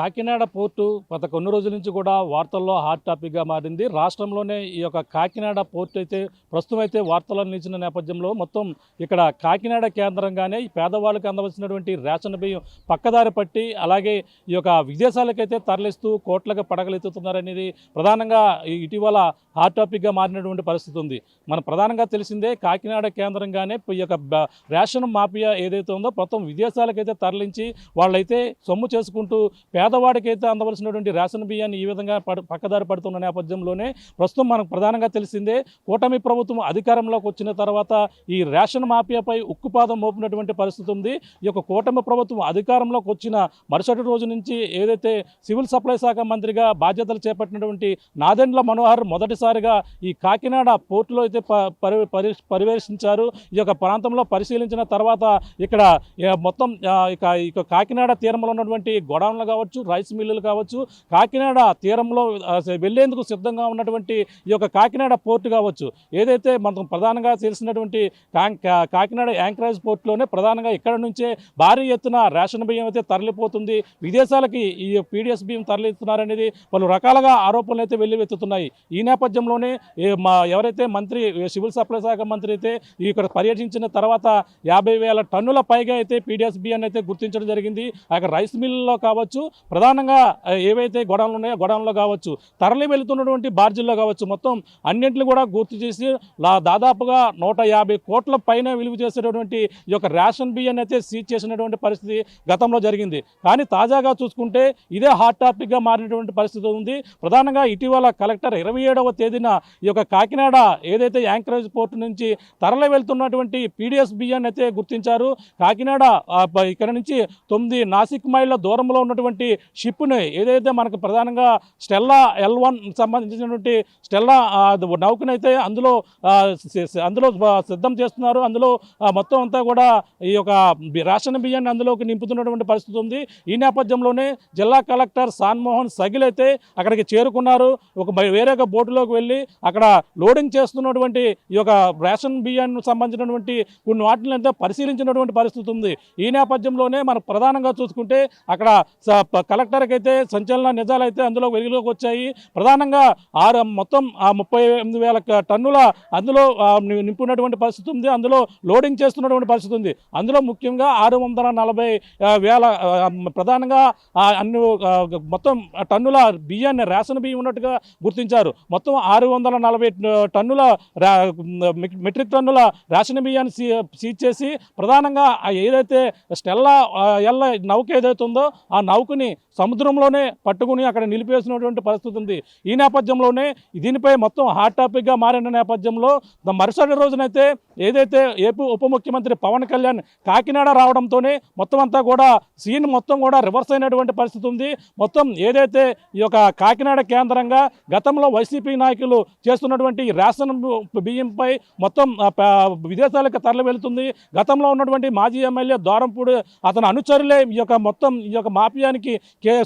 Kakinada port గత కొన్ని రోజుల నుంచి కూడా వార్తల్లో హాట్ టాపిక్గా మారింది. రాష్ట్రంలోనే ఈ యొక్క కాకినాడ పోర్టు అయితే ప్రస్తుతం అయితే వార్తల్లో నిలిచిన నేపథ్యంలో మొత్తం ఇక్కడ కాకినాడ కేంద్రంగానే ఈ పేదవాళ్ళకి అందవలసినటువంటి రేషన్ బియ్యం పక్కదారి పట్టి అలాగే ఈ యొక్క విదేశాలకైతే తరలిస్తూ కోట్లకు పడగలెత్తుతున్నారనేది ప్రధానంగా ఇటీవల హాట్ టాపిక్గా మారినటువంటి పరిస్థితి ఉంది. మన ప్రధానంగా తెలిసిందే కాకినాడ కేంద్రంగానే ఈ యొక్క రేషన్ మాఫియా ఏదైతే ఉందో మొత్తం విదేశాలకైతే తరలించి వాళ్ళైతే సొమ్ము చేసుకుంటూ పేదవాడికైతే అందవలసినటువంటి రేషన్ బియ్యాన్ని ఈ విధంగా పక్కదారి పడుతున్న నేపథ్యంలోనే ప్రస్తుతం మనకు ప్రధానంగా తెలిసిందే కూటమి ప్రభుత్వం అధికారంలోకి వచ్చిన తర్వాత ఈ రేషన్ మాఫియాపై ఉక్కుపాదం మోపినటువంటి పరిస్థితి ఉంది. ఈ యొక్క కూటమి ప్రభుత్వం అధికారంలోకి వచ్చిన మరుసటి రోజు నుంచి ఏదైతే సివిల్ సప్లై శాఖ మంత్రిగా బాధ్యతలు చేపట్టినటువంటి నాదెండ్ల మనోహర్ మొదటిసారిగా ఈ కాకినాడ పోర్టులో అయితే పర్యవేక్షించారు. ఈ యొక్క ప్రాంతంలో పరిశీలించిన తర్వాత ఇక్కడ మొత్తం ఇక కాకినాడ తీరంలో ఉన్నటువంటి గోడౌన్లు కావచ్చు, రైస్ మిల్లులు కావచ్చు, కాకినాడ తీరంలో వెళ్లేందుకు సిద్ధంగా ఉన్నటువంటి ఈ యొక్క కాకినాడ పోర్టు కావచ్చు, ఏదైతే మనం ప్రధానంగా తెలిసినటువంటి కాకినాడ యాంకరేజ్ పోర్టులోనే ప్రధానంగా ఇక్కడ నుంచే భారీ ఎత్తున రేషన్ బియ్యం అయితే తరలిపోతుంది. విదేశాలకి ఈ పీడిఎస్ బియ్యం తరలిస్తున్నారనేది పలు రకాలుగా ఆరోపణలు అయితే వెల్లువెత్తుతున్నాయి. ఈ నేపథ్యంలోనే ఎవరైతే మంత్రి సివిల్ సప్లై శాఖ మంత్రి అయితే ఇక్కడ పర్యటించిన తర్వాత 50,000 టన్నుల పైగా అయితే పీడిఎస్ బియ్యాన్ని అయితే గుర్తించడం జరిగింది. ఆ యొక్క రైస్ మిల్లుల్లో కావచ్చు, ప్రధానంగా ఏవైతే గొడవలు ఉన్నాయో గొడవల్లో కావచ్చు, తరలి వెళుతున్నటువంటి బార్జిల్లో కావచ్చు, మొత్తం అన్నింటిని కూడా గుర్తు చేసి దాదాపుగా 150 కోట్ల పైన విలువ చేసేటటువంటి ఈ యొక్క రేషన్ బియ్యాన్ని అయితే సీజ్ చేసినటువంటి పరిస్థితి గతంలో జరిగింది. కానీ తాజాగా చూసుకుంటే ఇదే హాట్ టాపిక్గా మారినటువంటి పరిస్థితి ఉంది. ప్రధానంగా ఇటీవల కలెక్టర్ 27వ తేదీన ఈ యొక్క కాకినాడ ఏదైతే యాంకరేజ్ పోర్టు నుంచి తరలి వెళ్తున్నటువంటి పీడిఎస్ బియ్యాన్ని అయితే గుర్తించారు. కాకినాడ ఇక్కడ నుంచి 9 నాసిక్ మైళ్ళ దూరంలో ఉన్నటువంటి షిప్ని ఏదైతే మనకు ప్రధానంగా స్టెల్లా L1 సంబంధించినటువంటి స్టెల్లా నౌకనైతే అందులో సిద్ధం చేస్తున్నారు. అందులో మొత్తం అంతా కూడా ఈ యొక్క రేషన్ బియ్యాన్ని అందులోకి నింపుతున్నటువంటి పరిస్థితి ఉంది. ఈ నేపథ్యంలోనే జిల్లా కలెక్టర్ సాన్మోహన్ సగిల్ అయితే అక్కడికి చేరుకున్నారు. వేరే బోటులోకి వెళ్ళి అక్కడ లోడింగ్ చేస్తున్నటువంటి ఈ యొక్క రేషన్ బియ్యానికి సంబంధించినటువంటి కొన్ని వాటిని అయితే పరిశీలించినటువంటి పరిస్థితి ఉంది. ఈ నేపథ్యంలోనే మనం ప్రధానంగా చూసుకుంటే అక్కడ కలెక్టర్కి అయితే సంచలన నిజాలు అయితే అందులో వెలుగులోకి వచ్చాయి. ప్రధానంగా మొత్తం 38,000 టన్నుల అందులో నింపున్నటువంటి పరిస్థితి ఉంది. అందులో లోడింగ్ చేస్తున్నటువంటి పరిస్థితి ఉంది. అందులో ముఖ్యంగా 640,000 ప్రధానంగా మొత్తం టన్నుల బియ్యాన్ని రేషన్ బియ్యం ఉన్నట్టుగా గుర్తించారు. మొత్తం 640 టన్నుల మెట్రిక్ టన్నుల రేషన్ బియ్యాన్ని సీజ్ చేసి ప్రధానంగా ఏదైతే స్టెల్లా ఎల్ల నౌక ఏదైతే ఉందో ఆ నౌకని సముద్రంలోనే పట్టుకుని అక్కడ నిలిపేసినటువంటి పరిస్థితి ఉంది. ఈ నేపథ్యంలోనే దీనిపై మొత్తం హాట్ టాపిక్గా మారిన నేపథ్యంలో మరుసటి రోజునైతే ఏదైతే ఏపీ ఉప ముఖ్యమంత్రి పవన్ కళ్యాణ్ కాకినాడ రావడంతోనే మొత్తం అంతా కూడా సీన్ మొత్తం కూడా రివర్స్ అయినటువంటి పరిస్థితి ఉంది. మొత్తం ఏదైతే ఈ యొక్క కాకినాడ కేంద్రంగా గతంలో వైసీపీ నాయకులు చేస్తున్నటువంటి రేషన్ బియ్యంపై మొత్తం విదేశాలకు తరలి వెళుతుంది. గతంలో ఉన్నటువంటి మాజీ ఎమ్మెల్యే దూరంపూడి అతని అనుచరులే ఈ యొక్క మొత్తం ఈ యొక్క మాఫియానికి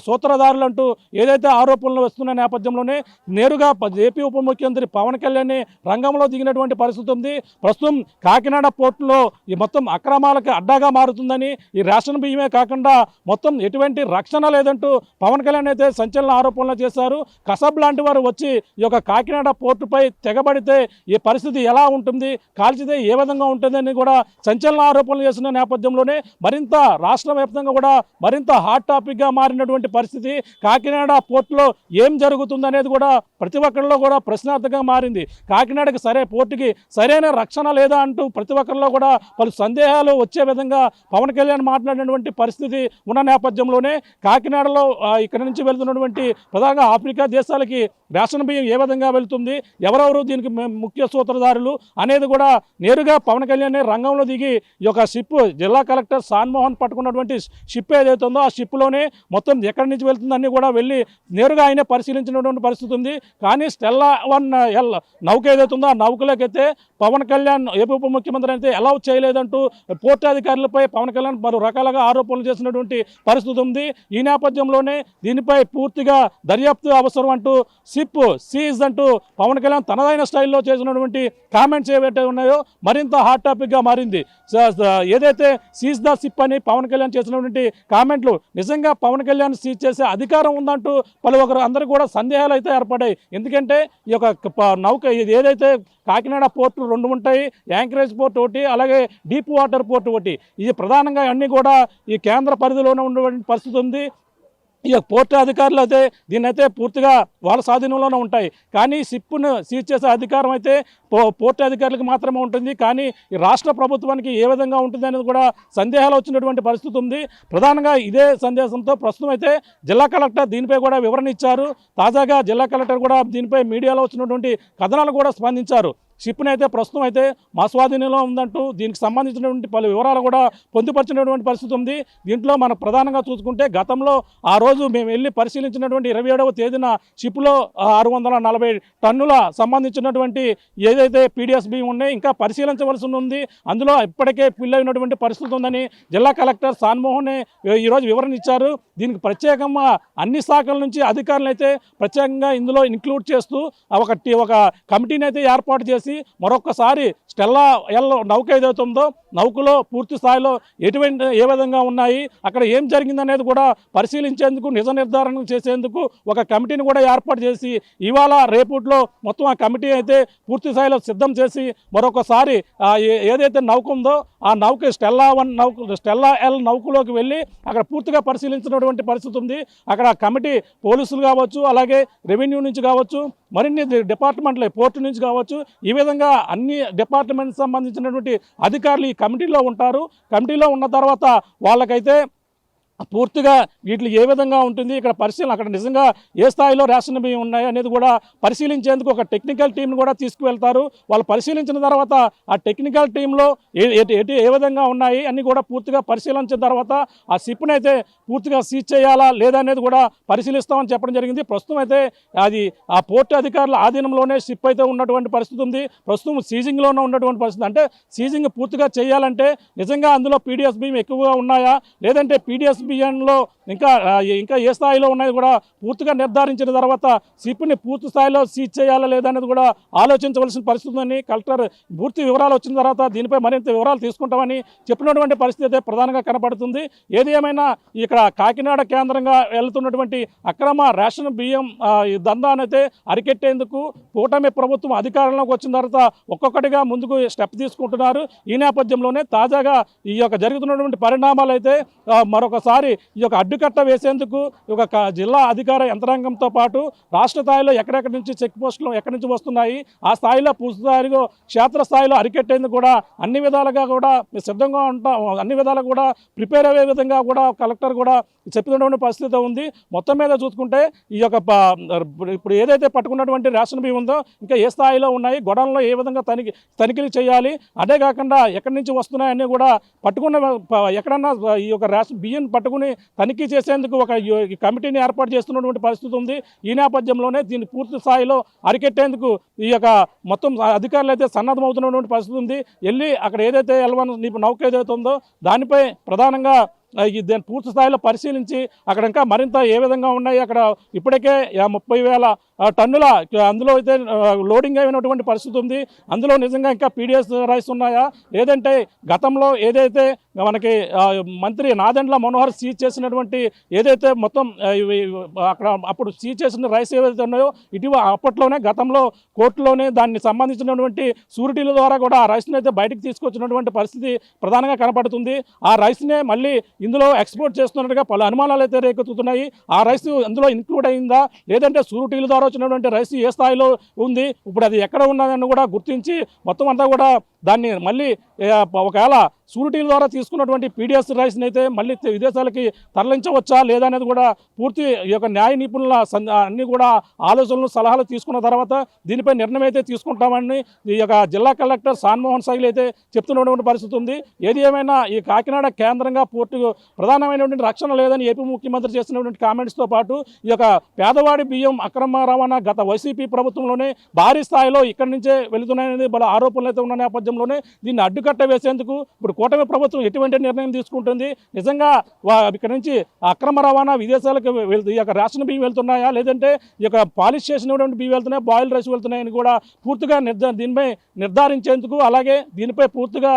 సూత్రధారులు అంటూ ఏదైతే ఆరోపణలు వస్తున్న నేపథ్యంలోనే నేరుగా ఏపీ ఉప ముఖ్యమంత్రి పవన్ కళ్యాణ్ రంగంలో దిగినటువంటి పరిస్థితి ఉంది. ప్రస్తుతం కాకినాడ పోర్టులో ఈ మొత్తం అక్రమాలకి అడ్డాగా మారుతుందని, ఈ రేషన్ బియ్యమే కాకుండా మొత్తం ఎటువంటి రక్షణ లేదంటూ పవన్ కళ్యాణ్ అయితే సంచలన ఆరోపణలు చేశారు. కసబ్ లాంటి వారు వచ్చి ఈ యొక్క కాకినాడ పోర్టుపై తెగబడితే ఈ పరిస్థితి ఎలా ఉంటుంది, కాల్చితే ఏ విధంగా ఉంటుందని కూడా సంచలన ఆరోపణలు చేసిన నేపథ్యంలోనే మరింత రాష్ట్ర వ్యాప్తంగా కూడా మరింత హాట్ టాపిక్గా మారినటువంటి పరిస్థితి. కాకినాడ పోర్టులో ఏం జరుగుతుంది అనేది కూడా ప్రతి ఒక్కరిలో కూడా ప్రశ్నార్థకంగా మారింది. కాకినాడకి పోర్టుకి సరైన రక్షణ లేదా అంటూ ప్రతి ఒక్కరిలో కూడా పలు సందేహాలు వచ్చే విధంగా పవన్ కళ్యాణ్ మాట్లాడినటువంటి పరిస్థితి ఉన్న నేపథ్యంలోనే కాకినాడలో ఇక్కడ నుంచి వెళ్తున్నటువంటి ప్రధానంగా ఆఫ్రికా దేశాలకి రేషన్ బియ్యం ఏ విధంగా వెళుతుంది, ఎవరెవరు దీనికి ముఖ్య సూత్రధారులు అనేది కూడా నేరుగా పవన్ కళ్యాణ్ రంగంలో దిగి ఈ యొక్క షిప్ జిల్లా కలెక్టర్ సాన్మోహన్ పట్టుకున్నటువంటి షిప్ ఏదైతే ఉందో ఆ షిప్లోనే మొత్తం ఎక్కడి నుంచి వెళ్తుందని కూడా వెళ్ళి నేరుగా ఆయనే పరిశీలించినటువంటి పరిస్థితి ఉంది. కానీ స్టెల్లా 1 నౌక ఏదైతే ఉందో ఆ నౌకలకైతే పవన్ కళ్యాణ్ ఏపీ ఉప ముఖ్యమంత్రి అయితే అలౌ చేయలేదంటూ పోర్టు అధికారులపై పవన్ కళ్యాణ్ పలు రకాలుగా ఆరోపణలు చేసినటువంటి పరిస్థితి ఉంది. ఈ నేపథ్యంలోనే దీనిపై పూర్తిగా దర్యాప్తు అవసరం అంటూ షిప్ సీజ్ అంటూ పవన్ కళ్యాణ్ తనదైన స్టైల్లో చేసినటువంటి కామెంట్స్ ఏవైతే ఉన్నాయో మరింత హాట్ టాపిక్గా మారింది. ఏదైతే సీజ్ ద షిప్ అని పవన్ కళ్యాణ్ చేసినటువంటి కామెంట్లు నిజంగా పవన్ కళ్యాణ్ సీజ్ చేసే అధికారం ఉందంటూ పలువురు అందరూ కూడా సందేహాలు అయితే ఏర్పడ్డాయి. ఎందుకంటే ఈ యొక్క నౌక ఇది ఏదైతే కాకినాడ పోర్టు 2 ఉంటాయి, యాంకరేజ్ పోర్ట్ ఒకటి, అలాగే డీప్ వాటర్ పోర్ట్ ఒకటి. ఇది ప్రధానంగా అన్నీ కూడా ఈ కేంద్ర పరిధిలోనే ఉన్నటువంటి పరిస్థితి ఉంది. ఈ పోర్టు అధికారులు అయితే దీన్నైతే పూర్తిగా వాళ్ళ స్వాధీనంలోనే ఉంటాయి. కానీ షిప్ను సీజ్ చేసే అధికారం అయితే పోర్టు అధికారులకు మాత్రమే ఉంటుంది. కానీ ఈ రాష్ట్ర ప్రభుత్వానికి ఏ విధంగా ఉంటుంది అనేది కూడా సందేహాలు వచ్చినటువంటి పరిస్థితి ఉంది. ప్రధానంగా ఇదే సందేశంతో ప్రస్తుతం అయితే జిల్లా కలెక్టర్ దీనిపై కూడా వివరణ ఇచ్చారు. తాజాగా జిల్లా కలెక్టర్ కూడా దీనిపై మీడియాలో వచ్చినటువంటి కథనాలు కూడా స్పందించారు. షిప్ని అయితే ప్రస్తుతం అయితే మా స్వాధీనంలో ఉందంటూ దీనికి సంబంధించినటువంటి పలు వివరాలు కూడా పొందుపరిచినటువంటి పరిస్థితి ఉంది. దీంట్లో మనం ప్రధానంగా చూసుకుంటే గతంలో ఆ రోజు మేము వెళ్ళి పరిశీలించినటువంటి 27వ తేదీన షిప్లో 640 టన్నుల సంబంధించినటువంటి ఏదైతే పీడిఎస్ బియ్యం ఉన్నాయి ఇంకా పరిశీలించవలసి ఉంది. అందులో ఇప్పటికే ఫిల్ అయినటువంటి పరిస్థితి ఉందని జిల్లా కలెక్టర్ సాన్మోహన్ ఈరోజు వివరణ ఇచ్చారు. దీనికి ప్రత్యేకంగా అన్ని శాఖల నుంచి అధికారులు అయితే ప్రత్యేకంగా ఇందులో ఇంక్లూడ్ చేస్తూ ఒక కమిటీని అయితే ఏర్పాటు చేసి మరొకసారి స్టెల్లా ఎల్ నౌక ఏదైతే ఉందో నౌకలో పూర్తి స్థాయిలో ఏ విధంగా ఉన్నాయి, అక్కడ ఏం జరిగిందనేది కూడా పరిశీలించేందుకు, నిజ నిర్ధారణ చేసేందుకు ఒక కమిటీని కూడా ఏర్పాటు చేసి ఇవాళ రేపట్లో మొత్తం ఆ కమిటీ అయితే పూర్తి స్థాయిలో సిద్ధం చేసి మరొకసారి ఏదైతే నౌక ఉందో ఆ నౌక స్టెల్లా ఎల్ నౌకలోకి వెళ్ళి అక్కడ పూర్తిగా పరిశీలించినటువంటి పరిస్థితి ఉంది. అక్కడ కమిటీ పోలీసులు కావచ్చు, అలాగే రెవెన్యూ నుంచి కావచ్చు, మరిన్ని డిపార్ట్మెంట్లు పోర్టు నుంచి కావచ్చు, ఈ విధంగా అన్ని డిపార్ట్మెంట్ సంబంధించినటువంటి అధికారులు ఈ కమిటీలో ఉంటారు. కమిటీలో ఉన్న తర్వాత వాళ్ళకైతే పూర్తిగా వీటిలో ఏ విధంగా ఉంటుంది, ఇక్కడ పరిశీలన అక్కడ నిజంగా ఏ స్థాయిలో రేషన్ బియ్యం ఉన్నాయి అనేది కూడా పరిశీలించేందుకు ఒక టెక్నికల్ టీంను కూడా తీసుకువెళ్తారు. వాళ్ళు పరిశీలించిన తర్వాత ఆ టెక్నికల్ టీంలో ఏ విధంగా ఉన్నాయి అన్నీ కూడా పూర్తిగా పరిశీలించిన తర్వాత ఆ షిప్ని అయితే పూర్తిగా సీజ్ చేయాలా లేదా అనేది కూడా పరిశీలిస్తామని చెప్పడం జరిగింది. ప్రస్తుతం అయితే అది ఆ పోర్టు అధికారుల ఆధీనంలోనే షిప్ అయితే ఉన్నటువంటి పరిస్థితి ఉంది. ప్రస్తుతం సీజింగ్లోనే ఉన్నటువంటి పరిస్థితి. అంటే సీజింగ్ పూర్తిగా చేయాలంటే నిజంగా అందులో పీడిఎస్ బియ్యం ఎక్కువగా ఉన్నాయా లేదంటే పీడిఎస్ బియ్యంలో ఇంకా ఏ స్థాయిలో ఉన్నది కూడా పూర్తిగా నిర్ధారించిన తర్వాత షిప్ని పూర్తి స్థాయిలో సీజ్ చేయాలా లేదా అనేది కూడా ఆలోచించవలసిన పరిస్థితి ఉందని కలెక్టర్ పూర్తి వివరాలు వచ్చిన తర్వాత దీనిపై మరింత వివరాలు తీసుకుంటామని చెప్పినటువంటి పరిస్థితి అయితే ప్రధానంగా కనపడుతుంది. ఏది ఏమైనా ఇక్కడ కాకినాడ కేంద్రంగా వెళ్తున్నటువంటి అక్రమ రేషన్ బియ్యం దందానైతే అరికెట్టేందుకు కూటమి ప్రభుత్వం అధికారంలోకి వచ్చిన తర్వాత ఒక్కొక్కటిగా ముందుకు స్టెప్ తీసుకుంటున్నారు. ఈ నేపథ్యంలోనే తాజాగా ఈ యొక్క జరుగుతున్నటువంటి పరిణామాలు అయితే మరొకసారి ఈ యొక్క అడ్డుకట్ట వేసేందుకు ఒక జిల్లా అధికార యంత్రాంగంతో పాటు రాష్ట్ర స్థాయిలో ఎక్కడెక్కడి నుంచి చెక్ పోస్టులు ఎక్కడి నుంచి వస్తున్నాయి ఆ స్థాయిలో పూర్తి స్థాయిలో క్షేత్రస్థాయిలో అరికెట్టేందుకు కూడా అన్ని విధాలుగా కూడా సిద్ధంగా ఉంటాం, అన్ని విధాలుగా కూడా ప్రిపేర్ అయ్యే విధంగా కూడా కలెక్టర్ కూడా చెప్పినటువంటి పరిస్థితి ఉంది. మొత్తం మీద చూసుకుంటే ఈ యొక్క ఇప్పుడు ఏదైతే పట్టుకున్నటువంటి రేషన్ బియ్యం ఉందో ఇంకా ఏ స్థాయిలో ఉన్నాయి, గొడవల్లో ఏ విధంగా తనిఖీలు చేయాలి, అదే కాకుండా ఎక్కడి నుంచి వస్తున్నాయన్నీ కూడా పట్టుకున్న ఎక్కడన్నా ఈ యొక్క రేషన్ బియ్యం పట్టుకుని తనిఖీ చేసేందుకు ఒక కమిటీని ఏర్పాటు చేస్తున్నటువంటి పరిస్థితి ఉంది. ఈ నేపథ్యంలోనే దీన్ని పూర్తి స్థాయిలో అరికెట్టేందుకు ఈ యొక్క మొత్తం అధికారులు అయితే సన్నద్ధమవుతున్నటువంటి పరిస్థితి ఉంది. వెళ్ళి అక్కడ ఏదైతే నౌక ఏదైతే ఉందో దానిపై ప్రధానంగా దాన్ని పూర్తి స్థాయిలో పరిశీలించి అక్కడ ఇంకా మరింత ఏ విధంగా ఉన్నాయి, అక్కడ ఇప్పటికే 30,000 టన్నుల అందులో అయితే లోడింగ్ అయినటువంటి పరిస్థితి ఉంది. అందులో నిజంగా ఇంకా పీడిఎస్ రైస్ ఉన్నాయా లేదంటే గతంలో ఏదైతే మనకి మంత్రి నాదెండ్ల మనోహర్ సీజ్ చేసినటువంటి ఏదైతే మొత్తం అక్కడ అప్పుడు సీజ్ చేసిన రైస్ ఏవైతే ఉన్నాయో అప్పట్లోనే గతంలో కోర్టులోనే దాన్ని సంబంధించినటువంటి షూరిటీల ద్వారా కూడా ఆ రైస్ని అయితే బయటకు తీసుకొచ్చినటువంటి పరిస్థితి ప్రధానంగా కనపడుతుంది. ఆ రైస్నే మళ్ళీ ఇందులో ఎక్స్పోర్ట్ చేస్తున్నట్టుగా పలు అనుమానాలు అయితే రేకెత్తుతున్నాయి. ఆ రైస్ అందులో ఇన్క్లూడ్ అయిందా లేదంటే షూరిటీల ద్వారా వచ్చినటువంటి రైస్ ఏ స్థాయిలో ఉంది, ఇప్పుడు అది ఎక్కడ ఉన్నదని కూడా గుర్తించి మొత్తం అంతా కూడా దాన్ని మళ్ళీ ఒకవేళ షూరిటీల ద్వారా తీసుకున్నటువంటి పీడిఎస్ రైస్ని అయితే మళ్ళీ విదేశాలకి తరలించవచ్చా లేదా అనేది కూడా పూర్తి ఈ యొక్క న్యాయ నిపుణుల అన్ని కూడా ఆలోచనలు సలహాలు తీసుకున్న తర్వాత దీనిపై నిర్ణయం అయితే తీసుకుంటామని ఈ యొక్క జిల్లా కలెక్టర్ సాన్మోహన్ సైల్ అయితే చెప్తున్నటువంటి పరిస్థితి ఉంది. ఏది ఏమైనా ఈ కాకినాడ కేంద్రంగా పోర్టు ప్రధానమైనటువంటి రక్షణ లేదని ఏపీ ముఖ్యమంత్రి చేసినటువంటి కామెంట్స్తో పాటు ఈ యొక్క పేదవాడి బియ్యం అక్రమ రవాణా గత వైసీపీ ప్రభుత్వంలోనే భారీ స్థాయిలో ఇక్కడి నుంచే వెళుతున్నాయనేది బల ఆరోపణలు అయితే ఉన్న నేపథ్యంలోనే దీన్ని అడ్డుకట్ట వేసేందుకు ఇప్పుడు కూటమి ప్రభుత్వం ఎటువంటి నిర్ణయం తీసుకుంటుంది? నిజంగా ఇక్కడ నుంచి అక్రమ రవాణా విదేశాలకు ఈ యొక్క రేషన్ బియ్యం వెళ్తున్నాయా, లేదంటే ఈ యొక్క పాలిష్ చేసినటువంటి బియ్యం వెళ్తున్నాయా, బాయిల్ రైస్ వెళ్తున్నాయని కూడా పూర్తిగా దీనిపై నిర్ధారించేందుకు, అలాగే దీనిపై పూర్తిగా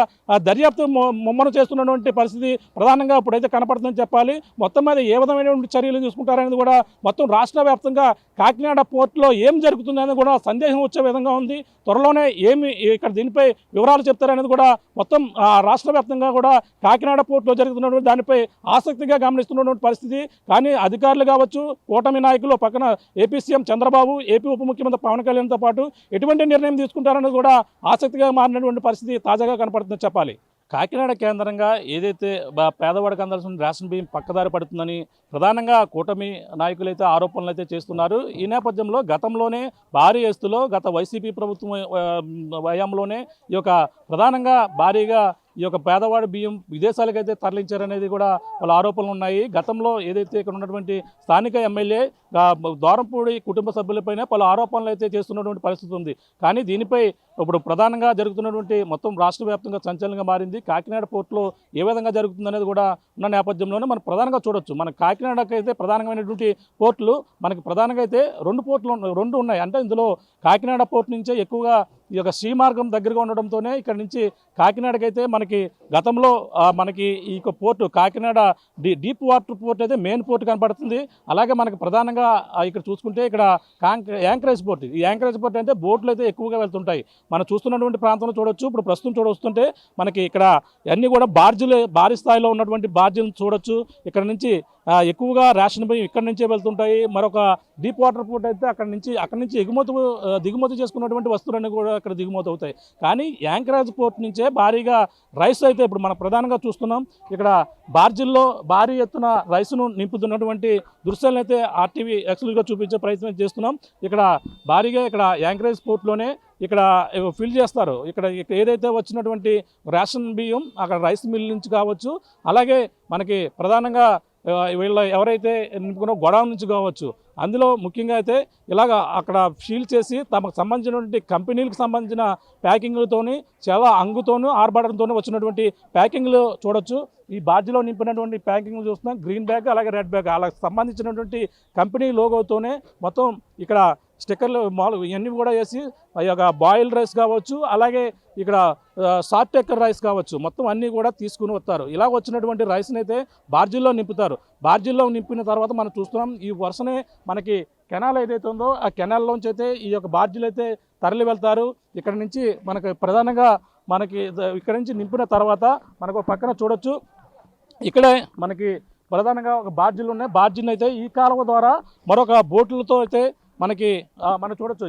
దర్యాప్తు ముమ్మరం చేస్తున్నటువంటి పరిస్థితి ప్రధానంగా ఇప్పుడైతే కనపడుతుందని చెప్పాలి. మొత్తం మీద ఏ విధమైనటువంటి చర్యలు తీసుకుంటారనేది కూడా మొత్తం రాష్ట్ర వ్యాప్తంగా కాకినాడ పోర్టులో ఏం జరుగుతుందనేది కూడా సందేహం వచ్చే విధంగా ఉంది. త్వరలోనే ఏమి ఇక్కడ దీనిపై వివరాలు చెప్తారనేది కూడా మొత్తం రాష్ట్ర వ్యాప్తంగా కూడా కాకినాడ పోర్టులో జరుగుతున్నటువంటి దానిపై ఆసక్తిగా గమనిస్తున్నటువంటి పరిస్థితి. కానీ అధికారులు కావచ్చు, కూటమి నాయకులు, పక్కన ఏపీ సీఎం చంద్రబాబు, ఏపీ ఉప ముఖ్యమంత్రి పవన్ కళ్యాణ్తో పాటు ఎటువంటి నిర్ణయం తీసుకుంటారనేది కూడా ఆసక్తిగా మారినటువంటి పరిస్థితి తాజాగా కనపడుతుందని చెప్పాలి. కాకినాడ కేంద్రంగా ఏదైతే పేదవాడికి అందాల్సిన రేషన్ బియ్యం పక్కదారి పడుతుందని ప్రధానంగా కూటమి నాయకులు అయితే ఆరోపణలు అయితే చేస్తున్నారు. ఈ నేపథ్యంలో గతంలోనే భారీ ఎత్తులో గత వైసీపీ ప్రభుత్వం హయాంలోనే ఈ యొక్క ప్రధానంగా భారీగా ఈ యొక్క పేదవాడి బియ్యం విదేశాలకైతే తరలించారనేది కూడా వాళ్ళ ఆరోపణలు ఉన్నాయి. గతంలో ఏదైతే ఇక్కడ ఉన్నటువంటి స్థానిక ఎమ్మెల్యే దూరంపూడి కుటుంబ సభ్యులపైన పలు ఆరోపణలు అయితే చేస్తున్నటువంటి పరిస్థితి ఉంది. కానీ దీనిపై ఇప్పుడు ప్రధానంగా జరుగుతున్నటువంటి మొత్తం రాష్ట్ర వ్యాప్తంగా సంచలనంగా మారింది. కాకినాడ పోర్టులో ఏ విధంగా జరుగుతుందనేది కూడా ఉన్న నేపథ్యంలోనే మనం ప్రధానంగా చూడొచ్చు. మన కాకినాడకి అయితే ప్రధానమైనటువంటి పోర్టులు మనకి ప్రధానంగా అయితే రెండు ఉన్నాయి. అంటే ఇందులో కాకినాడ పోర్టు నుంచే ఎక్కువగా ఈ యొక్క శ్రీ మార్గం దగ్గరగా ఉండడంతోనే ఇక్కడ నుంచి కాకినాడకైతే మనకి గతంలో మనకి ఈ port Kakinada deep water port అయితే మెయిన్ పోర్ట్ కనపడుతుంది. అలాగే మనకి ప్రధానంగా ఇక్కడ చూసుకుంటే ఇక్కడ యాంకరేజ్ పోర్ట్, ఈ యాంకరేజ్ పోర్ట్ అంటే బోట్లు అయితే ఎక్కువగా వెళ్తుంటాయి. మనం చూస్తున్నటువంటి ప్రాంతంలో చూడొచ్చు. ఇప్పుడు ప్రస్తుతం చూడొస్తుంటే మనకి ఇక్కడ అన్నీ కూడా భారీ స్థాయిలో ఉన్నటువంటి బార్జీలను చూడొచ్చు. ఇక్కడ నుంచి ఎక్కువగా రేషన్ బియ్యం ఇక్కడ నుంచే వెళ్తుంటాయి. మరొక డీప్ వాటర్ పోర్ట్ అయితే అక్కడి నుంచి దిగుమతి చేసుకున్నటువంటి వస్తువులన్నీ కూడా అక్కడ దిగుమతి అవుతాయి. కానీ యాంకరేజ్ పోర్ట్ నుంచే భారీగా రైస్ అయితే ఇప్పుడు మనం ప్రధానంగా చూస్తున్నాం. ఇక్కడ బార్జిల్లో భారీ ఎత్తున రైసును నింపుతున్నటువంటి దృశ్యాలను అయితే ఆర్టీవీ ఎక్స్క్లూజివ్గా చూపించే ప్రయత్నం చేస్తున్నాం. ఇక్కడ భారీగా ఇక్కడ యాంకరేజ్ పోర్ట్లోనే ఇక్కడ ఫిల్ చేస్తారు. ఇక్కడ ఏదైతే వచ్చినటువంటి రేషన్ బియ్యం అక్కడ రైస్ మిల్ నుంచి కావచ్చు, అలాగే మనకి ప్రధానంగా వీళ్ళ ఎవరైతే నింపుకున్న గొడవ నుంచి కావచ్చు, అందులో ముఖ్యంగా అయితే ఇలాగ అక్కడ ఫీల్ చేసి తమకు సంబంధించినటువంటి కంపెనీలకు సంబంధించిన ప్యాకింగ్లతోని చాలా అంగుతోనూ ఆర్భాటంతోనూ వచ్చినటువంటి ప్యాకింగ్లు చూడొచ్చు. ఈ బార్జీలో నింపినటువంటి ప్యాకింగ్లు చూస్తున్నాం. గ్రీన్ బ్యాగ్ అలాగే రెడ్ బ్యాగ్ అలా సంబంధించినటువంటి కంపెనీ లోగోతోనే మొత్తం ఇక్కడ స్టిక్కర్లు ఇవన్నీ కూడా వేసి ఈ యొక్క బాయిల్ రైస్ కావచ్చు, అలాగే ఇక్కడ సాఫ్ట్ టెక్కర్ రైస్ కావచ్చు, మొత్తం అన్నీ కూడా తీసుకుని వస్తారు. ఇలా వచ్చినటువంటి రైస్ని అయితే బార్జీల్లో నింపుతారు. బార్జీల్లో నింపిన తర్వాత మనం చూస్తున్నాం ఈ వరుసనే మనకి కెనాల్ ఏదైతే ఉందో ఆ కెనాల్లోంచి అయితే ఈ యొక్క బార్జీలు అయితే తరలి వెళ్తారు. ఇక్కడ నుంచి మనకి ప్రధానంగా మనకి ఇక్కడ నుంచి నింపిన తర్వాత మనకు పక్కన చూడొచ్చు. ఇక్కడే మనకి ప్రధానంగా ఒక బార్జీలు ఉన్నాయి. బార్జీలు అయితే ఈ కాలువ ద్వారా మరొక బోట్లతో అయితే మనం చూడొచ్చు.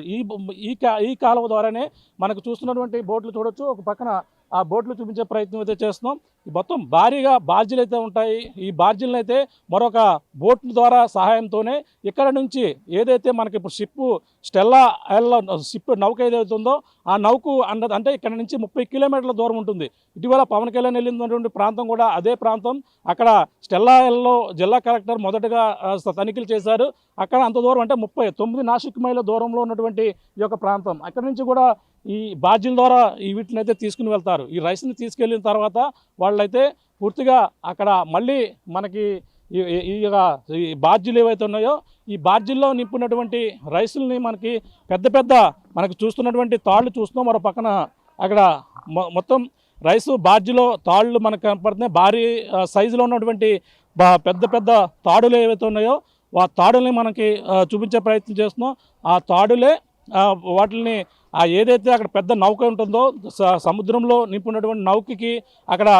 ఈ కాలువ ద్వారానే మనకు చూస్తున్నటువంటి బోట్లు చూడొచ్చు. ఒక పక్కన ఆ బోట్లు చూపించే ప్రయత్నం అయితే చేస్తున్నాం. మొత్తం భారీగా బార్జీలు అయితే ఉంటాయి. ఈ బార్జీలను అయితే మరొక బోట్ల ద్వారా సహాయంతోనే ఇక్కడ నుంచి ఏదైతే మనకి ఇప్పుడు స్టెల్లా షిప్ నౌక ఏదైతే ఉందో ఆ నౌకు అంటే ఇక్కడ నుంచి 30 కిలోమీటర్ల దూరం ఉంటుంది. ఇటీవల పవన్ కళ్యాణ్ వెళ్ళినటువంటి ప్రాంతం కూడా అదే ప్రాంతం. అక్కడ స్టెల్లా ఎల్లో జిల్లా కలెక్టర్ మొదటగా తనిఖీలు చేశారు. అక్కడ అంత దూరం అంటే 39 నాసిక్ మైళ్ళ దూరంలో ఉన్నటువంటి ఈ యొక్క ప్రాంతం. అక్కడి నుంచి కూడా ఈ బార్జీల ద్వారా వీటిని అయితే తీసుకుని వెళ్తారు. ఈ రైస్ని తీసుకెళ్ళిన తర్వాత వాళ్ళైతే పూర్తిగా అక్కడ మళ్ళీ మనకి ఈ బార్జీలు ఏవైతే ఉన్నాయో ఈ బార్జీల్లో నింపినటువంటి రైసుల్ని మనకి చూస్తున్నటువంటి తాళ్ళు చూస్తున్నాం. మరో పక్కన అక్కడ మొత్తం రైసు బార్జీలో తాళ్ళు మనకు కనపడుతున్నాయి. భారీ సైజులో ఉన్నటువంటి పెద్ద తాడులు ఏవైతే ఉన్నాయో ఆ తాడుల్ని మనకి చూపించే ప్రయత్నం చేస్తున్నాం. ఆ తాడులే వాటిని ఏదైతే అక్కడ పెద్ద నౌక ఉంటుందో సముద్రంలో నింపున్నటువంటి నౌకకి అక్కడ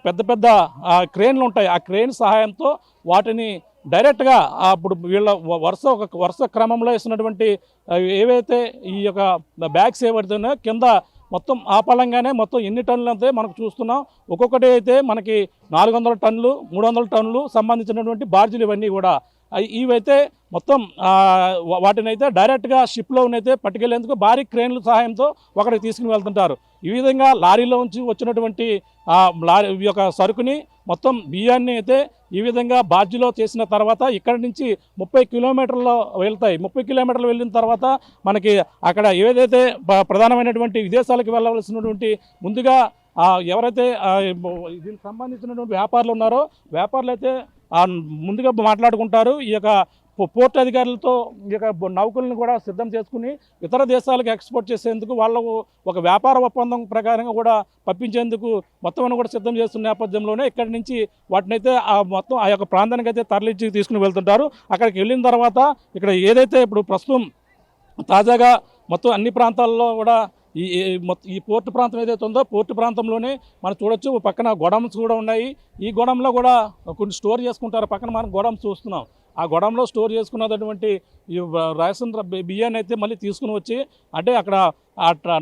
పెద్ద క్రేన్లు ఉంటాయి. ఆ క్రేన్ సహాయంతో వాటిని డైరెక్ట్గా అప్పుడు వీళ్ళ వరుస క్రమంలో వేసినటువంటి ఏవైతే ఈ యొక్క బ్యాగ్స్ ఏవడుతున్నాయో కింద మొత్తం ఆపలంగానే మొత్తం ఎన్ని టన్నులు అయితే మనకు చూస్తున్నాం. ఒక్కొక్కటి అయితే మనకి 400 టన్నులు 300 టన్నులు సంబంధించినటువంటి బార్జీలు ఇవన్నీ కూడా ఇవైతే మొత్తం వాటిని అయితే డైరెక్ట్గా షిప్లోనైతే పట్టుకెళ్లేందుకు భారీ క్రేన్ల సహాయంతో ఒకరికి తీసుకుని వెళ్తుంటారు. ఈ విధంగా లారీలో నుంచి వచ్చినటువంటి ఈ యొక్క సరుకుని మొత్తం బియ్యాన్ని అయితే ఈ విధంగా బార్జీలో చేసిన తర్వాత ఇక్కడి నుంచి 30 కిలోమీటర్లు వెళ్తాయి. 30 కిలోమీటర్లు వెళ్ళిన తర్వాత మనకి అక్కడ ఏదైతే ప్రధానమైనటువంటి విదేశాలకు వెళ్ళవలసినటువంటి ముందుగా ఎవరైతే దీనికి సంబంధించినటువంటి వ్యాపారులు ఉన్నారో వ్యాపారులు అయితే ముందుగా మాట్లాడుకుంటారు. ఈ యొక్క పోర్టు అధికారులతో ఈ యొక్క నౌకలను కూడా సిద్ధం చేసుకుని ఇతర దేశాలకు ఎక్స్పోర్ట్ చేసేందుకు వాళ్ళకు ఒక వ్యాపార ఒప్పందం ప్రకారంగా కూడా పంపించేందుకు మొత్తం కూడా సిద్ధం చేస్తున్న నేపథ్యంలోనే ఇక్కడి నుంచి వాటినైతే మొత్తం ఆ యొక్క ప్రాంతానికి అయితే తరలించి తీసుకుని వెళ్తుంటారు. అక్కడికి వెళ్ళిన తర్వాత ఇక్కడ ఏదైతే ఇప్పుడు ప్రస్తుతం తాజాగా మొత్తం అన్ని ప్రాంతాల్లో కూడా ఈ పోర్టు ప్రాంతం ఏదైతే ఉందో పోర్టు ప్రాంతంలోనే మనం చూడొచ్చు. పక్కన గోడౌన్స్ కూడా ఉన్నాయి. ఈ గోడౌన్లో కూడా కొన్ని స్టోర్ చేసుకుంటారు. పక్కన మనం గోడౌన్స్ చూస్తున్నాం. ఆ గోడౌన్లో స్టోర్ చేసుకున్నటువంటి ఈ రేషన్ బియ్యాన్ని అయితే మళ్ళీ తీసుకుని వచ్చి అంటే అక్కడ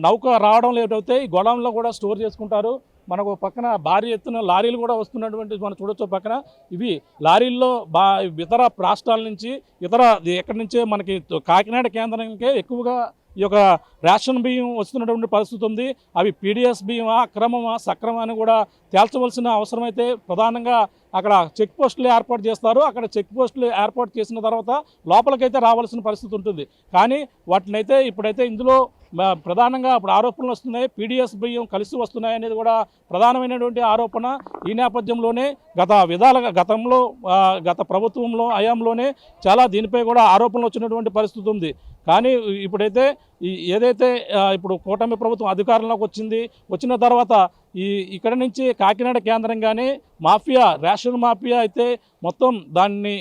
నౌక రావడం లేకపోతే ఈ గోడౌన్లో కూడా స్టోర్ చేసుకుంటారు. మనకు పక్కన భారీ ఎత్తున లారీలు కూడా వస్తున్నటువంటి మనం చూడొచ్చు. పక్కన ఇవి లారీల్లో ఇతర రాష్ట్రాల నుంచి ఎక్కడి నుంచే మనకి కాకినాడ కేంద్రానికే ఎక్కువగా ఈ యొక్క రేషన్ బియ్యం వస్తున్నటువంటి పరిస్థితి ఉంది. అవి పీడిఎస్ బియ్యమా అక్రమమా సక్రమా అని కూడా తేల్చవలసిన అవసరం అయితే ప్రధానంగా అక్కడ చెక్ పోస్టులు ఏర్పాటు చేస్తారు. అక్కడ చెక్ పోస్టులు ఏర్పాటు చేసిన తర్వాత లోపలికైతే రావాల్సిన పరిస్థితి ఉంటుంది. కానీ వాటినైతే ఇప్పుడైతే ఇందులో ప్రధానంగా ఇప్పుడు ఆరోపణలు వస్తున్నాయి. పీడిఎస్ బియ్యం కలిసి వస్తున్నాయి అనేది కూడా ప్రధానమైనటువంటి ఆరోపణ. ఈ నేపథ్యంలోనే గత ప్రభుత్వంలో హయాంలోనే చాలా దీనిపై కూడా ఆరోపణలు వచ్చినటువంటి పరిస్థితి ఉంది. కానీ ఇప్పుడైతే ఏదైతే ఇప్పుడు కూటమి ప్రభుత్వం అధికారంలోకి వచ్చిన తర్వాత ఇక్కడ నుంచి కాకినాడ కేంద్రంగానే రేషన్ మాఫియా అయితే మొత్తం దాన్ని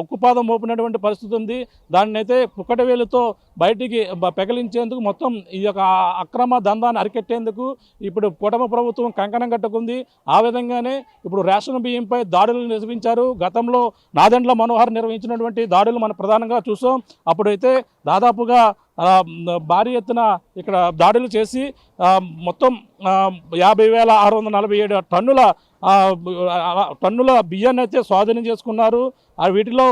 ఉక్కుపాదం మోపినటువంటి పరిస్థితి ఉంది. దాన్ని అయితే కుక్కటవేలుతో బయటికి పెకలించేందుకు మొత్తం ఈ యొక్క అక్రమ దందాన్ని అరికెట్టేందుకు ఇప్పుడు కూటమి ప్రభుత్వం కంకణం కట్టుకుంది. ఆ విధంగానే ఇప్పుడు రేషన్ బియ్యంపై దాడులు నిర్వహించారు. గతంలో నాదెండ్ల మనోహర్ నిర్వహించినటువంటి దాడులు మనం ప్రధానంగా చూసాం. అప్పుడైతే దాదాపుగా భారీ ఎత్తున ఇక్కడ దాడులు చేసి మొత్తం 50,647 టన్నుల బియ్యాన్ని అయితే స్వాధీనం చేసుకున్నారు. వీటిలో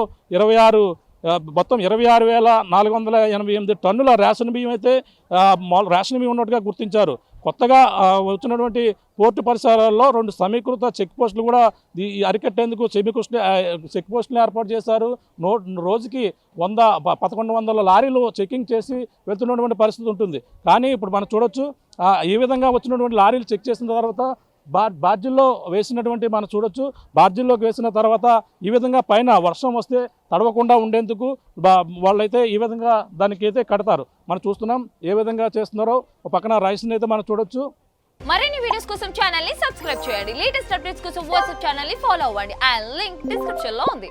మొత్తం 26,488 టన్నుల రేషన్ బియ్యం అయితే రేషన్ బియ్యం ఉన్నట్టుగా గుర్తించారు. కొత్తగా వచ్చినటువంటి పోర్టు పరిసరాల్లో 2 సమీకృత చెక్ పోస్టులు కూడా అరికట్టేందుకు చెక్ పోస్టులు ఏర్పాటు చేశారు. రోజుకి 100-1100 లారీలు చెకింగ్ చేసి వెళ్తున్నటువంటి పరిస్థితి ఉంటుంది. కానీ ఇప్పుడు మనం చూడొచ్చు ఈ విధంగా వచ్చినటువంటి లారీలు చెక్ చేసిన తర్వాత బార్జిల్లో వేసినటువంటి మనం చూడొచ్చు. బార్జిల్లోకి వేసిన తర్వాత ఈ విధంగా పైన వర్షం వస్తే తడవకుండా ఉండేందుకు వాళ్ళైతే ఈ విధంగా దానికి అయితే కడతారు. మనం చూస్తున్నాం ఏ విధంగా చేస్తున్నారో. పక్కన రైస్ని అయితే మనం చూడొచ్చు. మరిన్ని వీడియోస్ కోసం ఛానల్ ని సబ్స్క్రైబ్ చేయండి. లేటెస్ట్ అప్డేట్స్ కోసం వాట్సాప్ ఛానల్ ని ఫాలో అవ్వండి. ఆ లింక్ డిస్క్రిప్షన్ లో ఉంది.